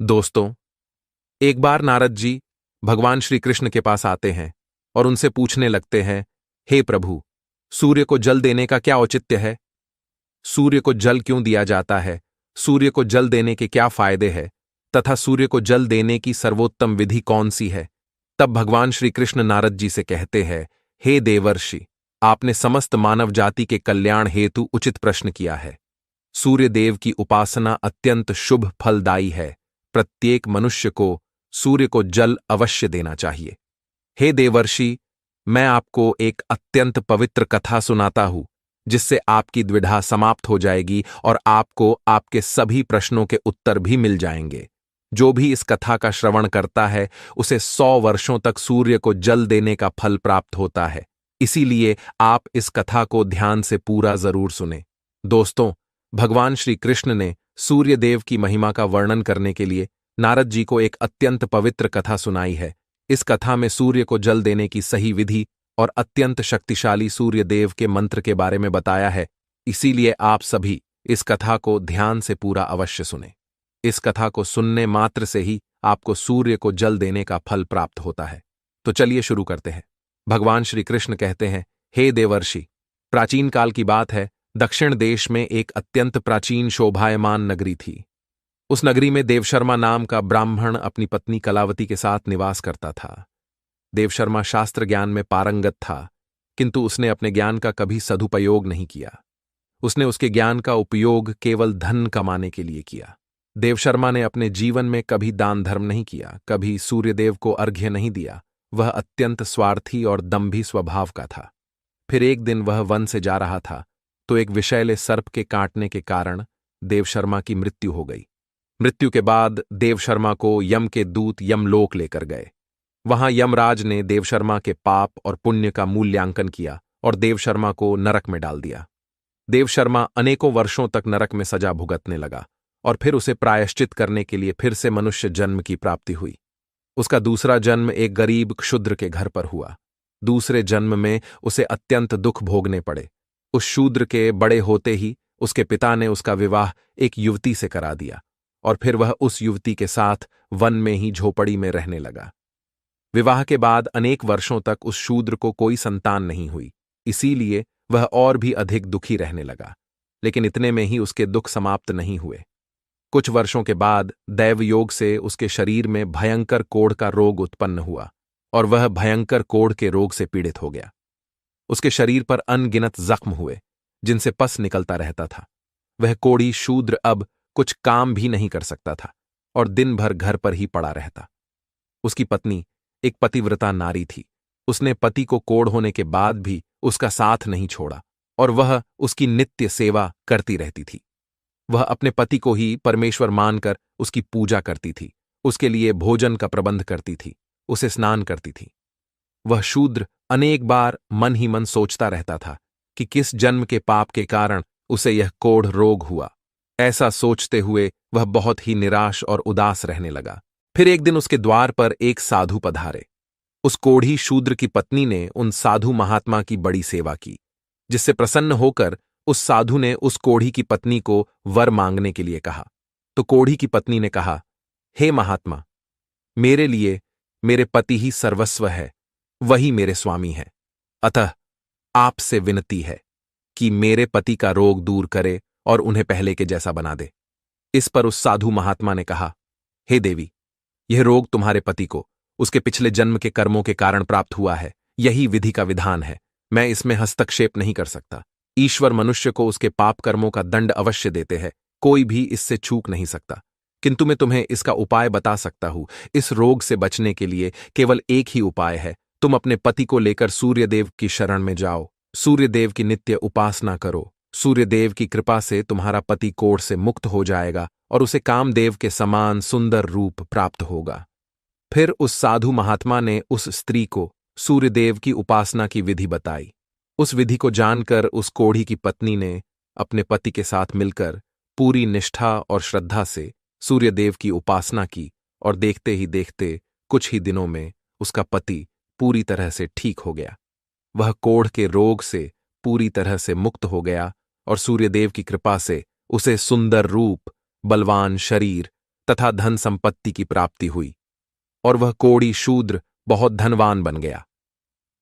दोस्तों, एक बार नारद जी भगवान श्री कृष्ण के पास आते हैं और उनसे पूछने लगते हैं, हे प्रभु, सूर्य को जल देने का क्या औचित्य है? सूर्य को जल क्यों दिया जाता है? सूर्य को जल देने के क्या फायदे हैं? तथा सूर्य को जल देने की सर्वोत्तम विधि कौन सी है? तब भगवान श्री कृष्ण नारद जी से कहते हैं, हे देवर्षि, आपने समस्त मानव जाति के कल्याण हेतु उचित प्रश्न किया है। सूर्य देव की उपासना अत्यंत शुभ फलदायी है। प्रत्येक मनुष्य को सूर्य को जल अवश्य देना चाहिए। हे देवर्षि, मैं आपको एक अत्यंत पवित्र कथा सुनाता हूं, जिससे आपकी द्विधा समाप्त हो जाएगी और आपको आपके सभी प्रश्नों के उत्तर भी मिल जाएंगे। जो भी इस कथा का श्रवण करता है, उसे 100 वर्षों तक सूर्य को जल देने का फल प्राप्त होता है। इसीलिए आप इस कथा को ध्यान से पूरा जरूर सुने। दोस्तों, भगवान श्री कृष्ण ने सूर्य देव की महिमा का वर्णन करने के लिए नारद जी को एक अत्यंत पवित्र कथा सुनाई है। इस कथा में सूर्य को जल देने की सही विधि और अत्यंत शक्तिशाली सूर्य देव के मंत्र के बारे में बताया है। इसीलिए आप सभी इस कथा को ध्यान से पूरा अवश्य सुने। इस कथा को सुनने मात्र से ही आपको सूर्य को जल देने का फल प्राप्त होता है। तो चलिए शुरू करते हैं। भगवान श्री कृष्ण कहते हैं, हे देवर्षि, प्राचीन काल की बात है। दक्षिण देश में एक अत्यंत प्राचीन शोभायमान नगरी थी। उस नगरी में देवशर्मा नाम का ब्राह्मण अपनी पत्नी कलावती के साथ निवास करता था। देवशर्मा शास्त्र ज्ञान में पारंगत था, किंतु उसने अपने ज्ञान का कभी सदुपयोग नहीं किया। उसने उसके ज्ञान का उपयोग केवल धन कमाने के लिए किया। देवशर्मा ने अपने जीवन में कभी दान धर्म नहीं किया, कभी सूर्यदेव को अर्घ्य नहीं दिया। वह अत्यंत स्वार्थी और दंभी स्वभाव का था। फिर एक दिन वह वन से जा रहा था, तो एक विषैले सर्प के काटने के कारण देवशर्मा की मृत्यु हो गई। मृत्यु के बाद देवशर्मा को यम के दूत यमलोक लेकर गए। वहां यमराज ने देवशर्मा के पाप और पुण्य का मूल्यांकन किया और देवशर्मा को नरक में डाल दिया। देवशर्मा अनेकों वर्षों तक नरक में सजा भुगतने लगा और फिर उसे प्रायश्चित करने के लिए फिर से मनुष्य जन्म की प्राप्ति हुई। उसका दूसरा जन्म एक गरीब क्षुद्र के घर पर हुआ। दूसरे जन्म में उसे अत्यंत दुख भोगने पड़े। उस शूद्र के बड़े होते ही उसके पिता ने उसका विवाह एक युवती से करा दिया और फिर वह उस युवती के साथ वन में ही झोपड़ी में रहने लगा। विवाह के बाद अनेक वर्षों तक उस शूद्र को कोई संतान नहीं हुई। इसीलिए वह और भी अधिक दुखी रहने लगा। लेकिन इतने में ही उसके दुख समाप्त नहीं हुए। कुछ वर्षों के बाद दैवयोग से उसके शरीर में भयंकर कोढ़ का रोग उत्पन्न हुआ और वह भयंकर कोढ़ के रोग से पीड़ित हो गया। उसके शरीर पर अनगिनत जख्म हुए, जिनसे पस निकलता रहता था। वह कोढ़ी शूद्र अब कुछ काम भी नहीं कर सकता था और दिन भर घर पर ही पड़ा रहता। उसकी पत्नी एक पतिव्रता नारी थी। उसने पति को कोढ़ होने के बाद भी उसका साथ नहीं छोड़ा और वह उसकी नित्य सेवा करती रहती थी। वह अपने पति को ही परमेश्वर मानकर उसकी पूजा करती थी, उसके लिए भोजन का प्रबंध करती थी, उसे स्नान करती थी। वह शूद्र अनेक बार मन ही मन सोचता रहता था कि किस जन्म के पाप के कारण उसे यह कोढ़ रोग हुआ। ऐसा सोचते हुए वह बहुत ही निराश और उदास रहने लगा। फिर एक दिन उसके द्वार पर एक साधु पधारे। उस कोढ़ी शूद्र की पत्नी ने उन साधु महात्मा की बड़ी सेवा की, जिससे प्रसन्न होकर उस साधु ने उस कोढ़ी की पत्नी को वर मांगने के लिए कहा। तो कोढ़ी की पत्नी ने कहा, हे महात्मा, मेरे लिए मेरे पति ही सर्वस्व है, वही मेरे स्वामी है। अतः आपसे विनती है कि मेरे पति का रोग दूर करे और उन्हें पहले के जैसा बना दे। इस पर उस साधु महात्मा ने कहा, हे देवी, यह रोग तुम्हारे पति को उसके पिछले जन्म के कर्मों के कारण प्राप्त हुआ है। यही विधि का विधान है। मैं इसमें हस्तक्षेप नहीं कर सकता। ईश्वर मनुष्य को उसके पाप कर्मों का दंड अवश्य देते हैं, कोई भी इससे चूक नहीं सकता। किंतु मैं तुम्हें इसका उपाय बता सकता हूं। इस रोग से बचने के लिए केवल एक ही उपाय है। तुम अपने पति को लेकर सूर्यदेव की शरण में जाओ, सूर्यदेव की नित्य उपासना करो। सूर्यदेव की कृपा से तुम्हारा पति कोढ़ से मुक्त हो जाएगा और उसे कामदेव के समान सुंदर रूप प्राप्त होगा। फिर उस साधु महात्मा ने उस स्त्री को सूर्यदेव की उपासना की विधि बताई। उस विधि को जानकर उस कोढ़ी की पत्नी ने अपने पति के साथ मिलकर पूरी निष्ठा और श्रद्धा से सूर्यदेव की उपासना की और देखते ही देखते कुछ ही दिनों में उसका पति पूरी तरह से ठीक हो गया। वह कोढ़ के रोग से पूरी तरह से मुक्त हो गया और सूर्यदेव की कृपा से उसे सुंदर रूप, बलवान शरीर, तथा धन संपत्ति की प्राप्ति हुई और वह कोढ़ी शूद्र बहुत धनवान बन गया।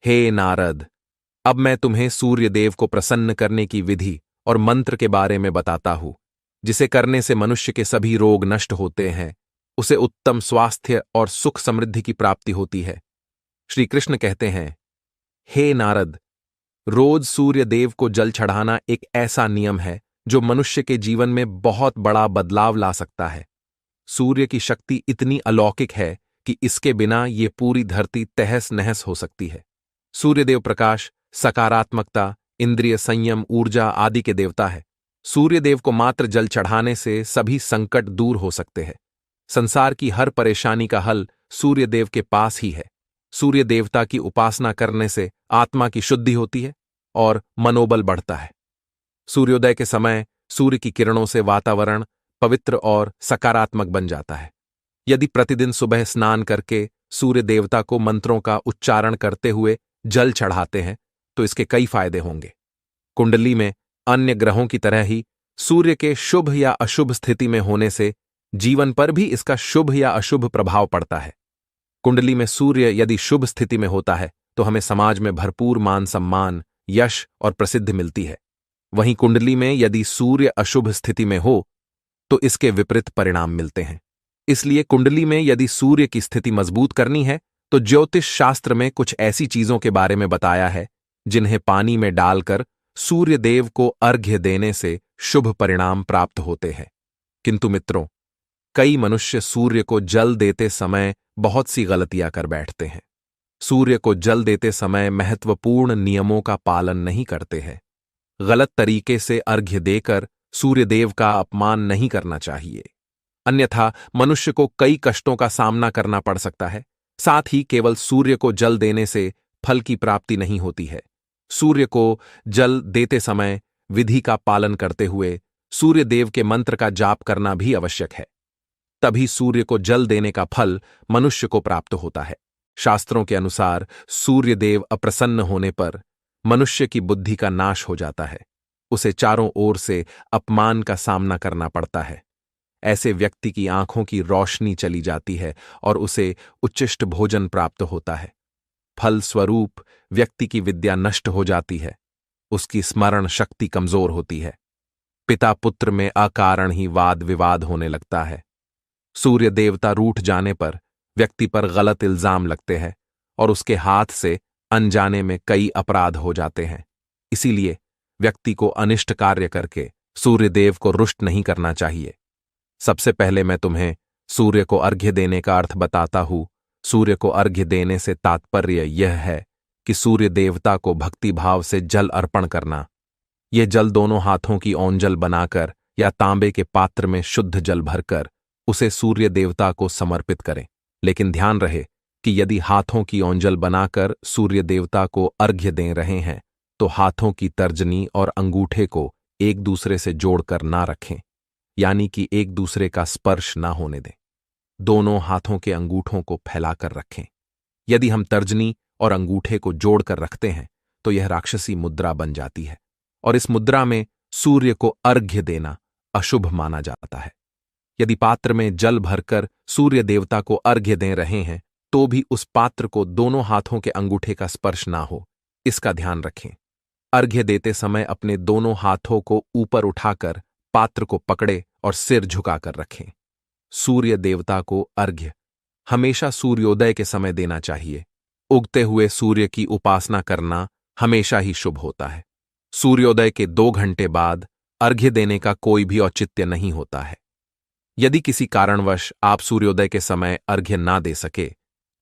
हे नारद, अब मैं तुम्हें सूर्यदेव को प्रसन्न करने की विधि और मंत्र के बारे में बताता हूं, जिसे करने से मनुष्य के सभी रोग नष्ट होते हैं, उसे उत्तम स्वास्थ्य और सुख समृद्धि की प्राप्ति होती है। श्री कृष्ण कहते हैं, हे नारद, रोज सूर्यदेव को जल चढ़ाना एक ऐसा नियम है जो मनुष्य के जीवन में बहुत बड़ा बदलाव ला सकता है। सूर्य की शक्ति इतनी अलौकिक है कि इसके बिना ये पूरी धरती तहस नहस हो सकती है। सूर्यदेव प्रकाश, सकारात्मकता, इंद्रिय संयम, ऊर्जा आदि के देवता है। सूर्यदेव को मात्र जल चढ़ाने से सभी संकट दूर हो सकते हैं। संसार की हर परेशानी का हल सूर्यदेव के पास ही है। सूर्य देवता की उपासना करने से आत्मा की शुद्धि होती है और मनोबल बढ़ता है। सूर्योदय के समय सूर्य की किरणों से वातावरण पवित्र और सकारात्मक बन जाता है। यदि प्रतिदिन सुबह स्नान करके सूर्य देवता को मंत्रों का उच्चारण करते हुए जल चढ़ाते हैं तो इसके कई फायदे होंगे। कुंडली में अन्य ग्रहों की तरह ही सूर्य के शुभ या अशुभ स्थिति में होने से जीवन पर भी इसका शुभ या अशुभ प्रभाव पड़ता है। कुंडली में सूर्य यदि शुभ स्थिति में होता है तो हमें समाज में भरपूर मान सम्मान, यश और प्रसिद्धि मिलती है। वहीं कुंडली में यदि सूर्य अशुभ स्थिति में हो तो इसके विपरीत परिणाम मिलते हैं। इसलिए कुंडली में यदि सूर्य की स्थिति मजबूत करनी है तो ज्योतिष शास्त्र में कुछ ऐसी चीजों के बारे में बताया है जिन्हें पानी में डालकर सूर्य देव को अर्घ्य देने से शुभ परिणाम प्राप्त होते हैं। किंतु मित्रों, कई मनुष्य सूर्य को जल देते समय बहुत सी गलतियां कर बैठते हैं। सूर्य को जल देते समय महत्वपूर्ण नियमों का पालन नहीं करते हैं। गलत तरीके से अर्घ्य देकर सूर्यदेव का अपमान नहीं करना चाहिए, अन्यथा मनुष्य को कई कष्टों का सामना करना पड़ सकता है। साथ ही केवल सूर्य को जल देने से फल की प्राप्ति नहीं होती है। सूर्य को जल देते समय विधि का पालन करते हुए सूर्यदेव के मंत्र का जाप करना भी आवश्यक है। तभी सूर्य को जल देने का फल मनुष्य को प्राप्त होता है। शास्त्रों के अनुसार सूर्यदेव अप्रसन्न होने पर मनुष्य की बुद्धि का नाश हो जाता है। उसे चारों ओर से अपमान का सामना करना पड़ता है। ऐसे व्यक्ति की आंखों की रोशनी चली जाती है और उसे उच्चिष्ट भोजन प्राप्त होता है। फल स्वरूप व्यक्ति की विद्या नष्ट हो जाती है। उसकी स्मरण शक्ति कमजोर होती है। पिता पुत्र में अकारण ही वाद विवाद होने लगता है। सूर्य देवता रूठ जाने पर व्यक्ति पर गलत इल्जाम लगते हैं और उसके हाथ से अनजाने में कई अपराध हो जाते हैं। इसीलिए व्यक्ति को अनिष्ट कार्य करके सूर्यदेव को रुष्ट नहीं करना चाहिए। सबसे पहले मैं तुम्हें सूर्य को अर्घ्य देने का अर्थ बताता हूं। सूर्य को अर्घ्य देने से तात्पर्य यह है कि सूर्य देवता को भक्ति भाव से जल अर्पण करना। यह जल दोनों हाथों की ओंजल बनाकर या तांबे के पात्र में शुद्ध जल भरकर उसे सूर्य देवता को समर्पित करें। लेकिन ध्यान रहे कि यदि हाथों की ओंजल बनाकर सूर्य देवता को अर्घ्य दे रहे हैं तो हाथों की तर्जनी और अंगूठे को एक दूसरे से जोड़कर ना रखें, यानी कि एक दूसरे का स्पर्श ना होने दें। दोनों हाथों के अंगूठों को फैलाकर रखें। यदि हम तर्जनी और अंगूठे को जोड़कर रखते हैं तो यह राक्षसी मुद्रा बन जाती है और इस मुद्रा में सूर्य को अर्घ्य देना अशुभ माना जाता है। यदि पात्र में जल भरकर सूर्य देवता को अर्घ्य दे रहे हैं तो भी उस पात्र को दोनों हाथों के अंगूठे का स्पर्श ना हो, इसका ध्यान रखें। अर्घ्य देते समय अपने दोनों हाथों को ऊपर उठाकर पात्र को पकड़े और सिर झुकाकर रखें। सूर्य देवता को अर्घ्य हमेशा सूर्योदय के समय देना चाहिए। उगते हुए सूर्य की उपासना करना हमेशा ही शुभ होता है। सूर्योदय के 2 घंटे बाद अर्घ्य देने का कोई भी औचित्य नहीं होता है। यदि किसी कारणवश आप सूर्योदय के समय अर्घ्य ना दे सके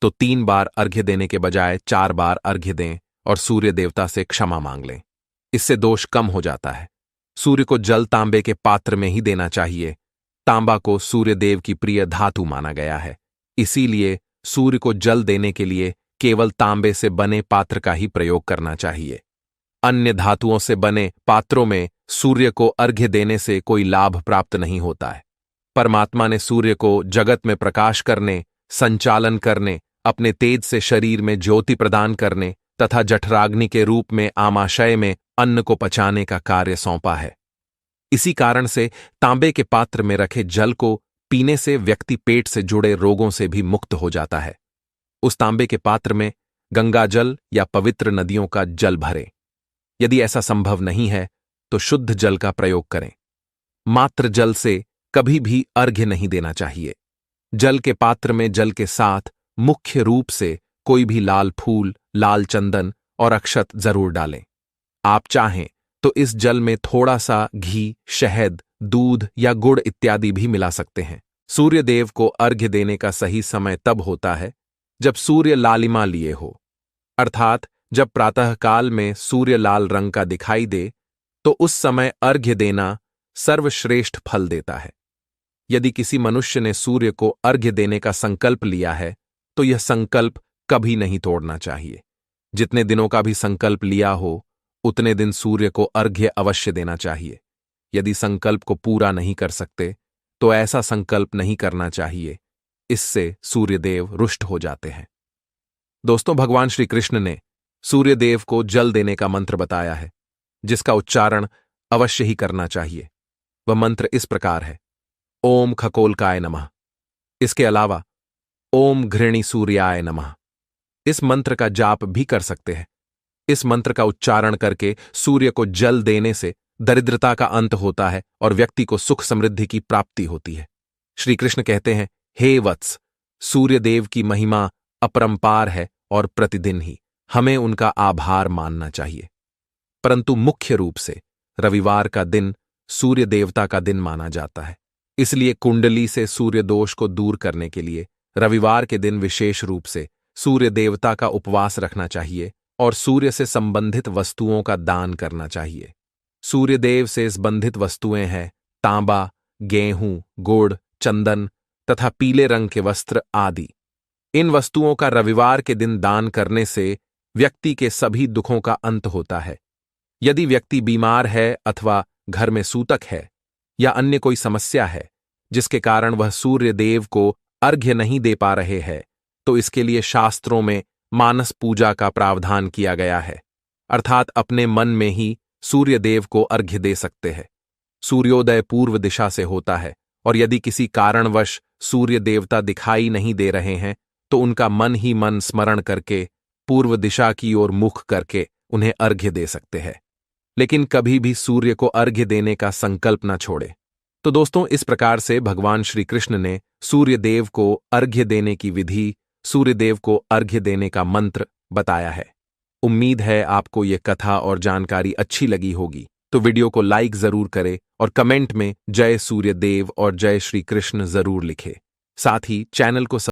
तो 3 बार अर्घ्य देने के बजाय 4 बार अर्घ्य दें और सूर्य देवता से क्षमा मांग लें। इससे दोष कम हो जाता है। सूर्य को जल तांबे के पात्र में ही देना चाहिए। तांबा को सूर्य देव की प्रिय धातु माना गया है, इसीलिए सूर्य को जल देने के लिए केवल तांबे से बने पात्र का ही प्रयोग करना चाहिए। अन्य धातुओं से बने पात्रों में सूर्य को अर्घ्य देने से कोई लाभ प्राप्त नहीं होता है। परमात्मा ने सूर्य को जगत में प्रकाश करने, संचालन करने, अपने तेज से शरीर में ज्योति प्रदान करने तथा जठराग्नि के रूप में आमाशय में अन्न को पचाने का कार्य सौंपा है। इसी कारण से तांबे के पात्र में रखे जल को पीने से व्यक्ति पेट से जुड़े रोगों से भी मुक्त हो जाता है। उस तांबे के पात्र में गंगा जल या पवित्र नदियों का जल भरें। यदि ऐसा संभव नहीं है तो शुद्ध जल का प्रयोग करें। मात्र जल से कभी भी अर्घ्य नहीं देना चाहिए। जल के पात्र में जल के साथ मुख्य रूप से कोई भी लाल फूल, लाल चंदन और अक्षत जरूर डालें। आप चाहें तो इस जल में थोड़ा सा घी, शहद, दूध या गुड़ इत्यादि भी मिला सकते हैं। सूर्य देव को अर्घ्य देने का सही समय तब होता है जब सूर्य लालिमा लिए हो, अर्थात जब प्रातःकाल में सूर्य लाल रंग का दिखाई दे तो उस समय अर्घ्य देना सर्वश्रेष्ठ फल देता है। यदि किसी मनुष्य ने सूर्य को अर्घ्य देने का संकल्प लिया है तो यह संकल्प कभी नहीं तोड़ना चाहिए। जितने दिनों का भी संकल्प लिया हो उतने दिन सूर्य को अर्घ्य अवश्य देना चाहिए। यदि संकल्प को पूरा नहीं कर सकते तो ऐसा संकल्प नहीं करना चाहिए, इससे सूर्यदेव रुष्ट हो जाते हैं। दोस्तों, भगवान श्री कृष्ण ने सूर्यदेव को जल देने का मंत्र बताया है, जिसका उच्चारण अवश्य ही करना चाहिए। वह मंत्र इस प्रकार है: ओम खकोलकाय नमः। इसके अलावा ओम घृणी सूर्याय नमः। इस मंत्र का जाप भी कर सकते हैं। इस मंत्र का उच्चारण करके सूर्य को जल देने से दरिद्रता का अंत होता है और व्यक्ति को सुख समृद्धि की प्राप्ति होती है। श्री कृष्ण कहते हैं, हे वत्स, सूर्यदेव की महिमा अपरंपार है और प्रतिदिन ही हमें उनका आभार मानना चाहिए। परंतु मुख्य रूप से रविवार का दिन सूर्य देवता का दिन माना जाता है। इसलिए कुंडली से सूर्य दोष को दूर करने के लिए रविवार के दिन विशेष रूप से सूर्य देवता का उपवास रखना चाहिए और सूर्य से संबंधित वस्तुओं का दान करना चाहिए। सूर्यदेव से संबंधित वस्तुएं हैं तांबा, गेहूं, गुड़, चंदन तथा पीले रंग के वस्त्र आदि। इन वस्तुओं का रविवार के दिन दान करने से व्यक्ति के सभी दुखों का अंत होता है। यदि व्यक्ति बीमार है अथवा घर में सूतक है या अन्य कोई समस्या है जिसके कारण वह सूर्य देव को अर्घ्य नहीं दे पा रहे हैं, तो इसके लिए शास्त्रों में मानस पूजा का प्रावधान किया गया है, अर्थात अपने मन में ही सूर्य देव को अर्घ्य दे सकते हैं। सूर्योदय पूर्व दिशा से होता है और यदि किसी कारणवश सूर्य देवता दिखाई नहीं दे रहे हैं तो उनका मन ही मन स्मरण करके पूर्व दिशा की ओर मुख करके उन्हें अर्घ्य दे सकते हैं। लेकिन कभी भी सूर्य को अर्घ्य देने का संकल्प न छोड़े। तो दोस्तों, इस प्रकार से भगवान श्री कृष्ण ने सूर्यदेव को अर्घ्य देने की विधि, सूर्यदेव को अर्घ्य देने का मंत्र बताया है। उम्मीद है आपको यह कथा और जानकारी अच्छी लगी होगी। तो वीडियो को लाइक जरूर करें और कमेंट में जय सूर्यदेव और जय श्री कृष्ण जरूर लिखें। साथ ही चैनल को